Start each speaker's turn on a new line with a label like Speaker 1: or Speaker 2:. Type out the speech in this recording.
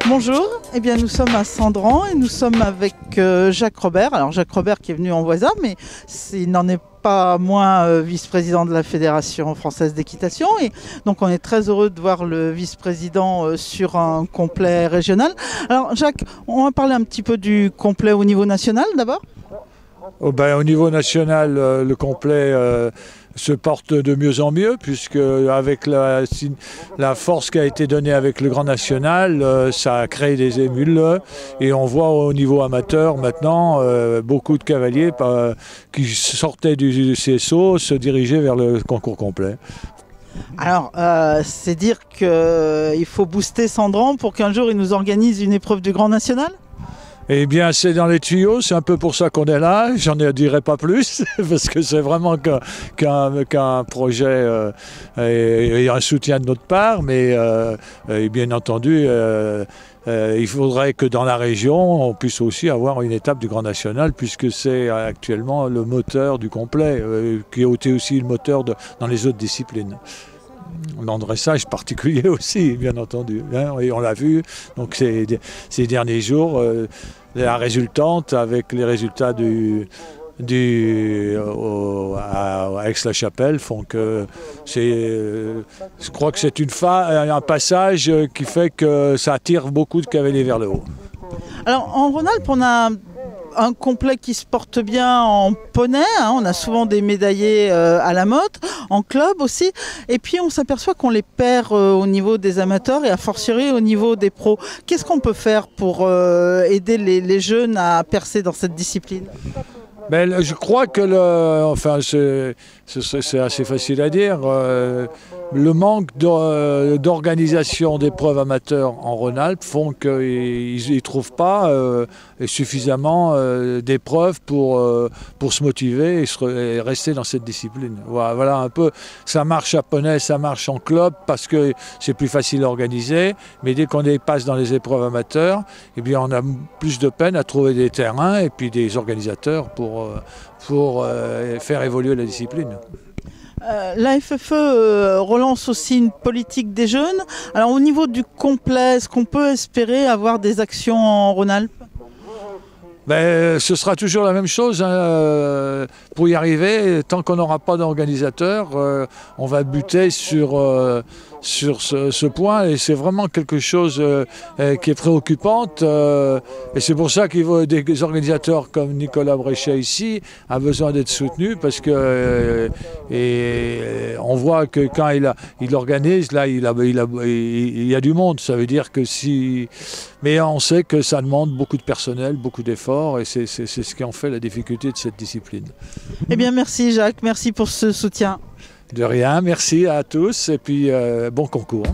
Speaker 1: Bonjour, eh bien, nous sommes à Sandran et nous sommes avec Jacques Robert. Alors Jacques Robert qui est venu en voisin, mais il n'en est pas moins vice-président de la Fédération française d'équitation. Et donc on est très heureux de voir le vice-président sur un complet régional. Alors Jacques, on va parler un petit peu du complet au niveau national d'abord.
Speaker 2: Au niveau national, le complet se porte de mieux en mieux, puisque avec la force qui a été donnée avec le Grand National, ça a créé des émules. Et on voit au niveau amateur maintenant beaucoup de cavaliers qui sortaient du CSO se diriger vers le concours complet.
Speaker 1: Alors, c'est dire qu'il faut booster Sandran pour qu'un jour il nous organise une épreuve du Grand National ?
Speaker 2: Eh bien, c'est dans les tuyaux, c'est un peu pour ça qu'on est là. J'en dirai pas plus, parce que c'est vraiment qu'un projet et un soutien de notre part. Mais bien entendu, il faudrait que dans la région, on puisse aussi avoir une étape du Grand National, puisque c'est actuellement le moteur du complet, qui a été aussi le moteur dans les autres disciplines. L'endressage particulier aussi, bien entendu, hein, et on l'a vu donc ces derniers jours, la résultante avec les résultats à Aix-la-Chapelle font que je crois que c'est un passage qui fait que ça attire beaucoup de cavaliers vers le haut.
Speaker 1: Alors en Rhône-Alpes, on a un complet qui se porte bien en poney, hein, on a souvent des médaillés à la motte, en club aussi, et puis on s'aperçoit qu'on les perd au niveau des amateurs et a fortiori au niveau des pros. Qu'est-ce qu'on peut faire pour aider les jeunes à percer dans cette discipline ?
Speaker 2: Ben, je crois que c'est assez facile à dire. Le manque d'organisation d'épreuves amateurs en Rhône-Alpes font qu'ils ne trouvent pas suffisamment d'épreuves pour se motiver et rester dans cette discipline. Voilà un peu. Ça marche à poney, ça marche en club parce que c'est plus facile à organiser. Mais dès qu'on passe dans les épreuves amateurs, eh bien, on a plus de peine à trouver des terrains et puis des organisateurs pour faire évoluer la discipline.
Speaker 1: La FFE relance aussi une politique des jeunes. Alors au niveau du complet, est-ce qu'on peut espérer avoir des actions en Rhône-Alpes ?
Speaker 2: Ben, ce sera toujours la même chose, hein. Pour y arriver, tant qu'on n'aura pas d'organisateur, on va buter sur ce point, et c'est vraiment quelque chose qui est préoccupante, et c'est pour ça qu'il faut des organisateurs comme Nicolas Bréchet ici a besoin d'être soutenu, parce que on voit que quand il organise, là il y a du monde, ça veut dire que mais on sait que ça demande beaucoup de personnel, beaucoup d'efforts, et c'est ce qui en fait la difficulté de cette discipline.
Speaker 1: Eh bien merci Jacques, merci pour ce soutien.
Speaker 2: De rien, merci à tous, et puis bon concours.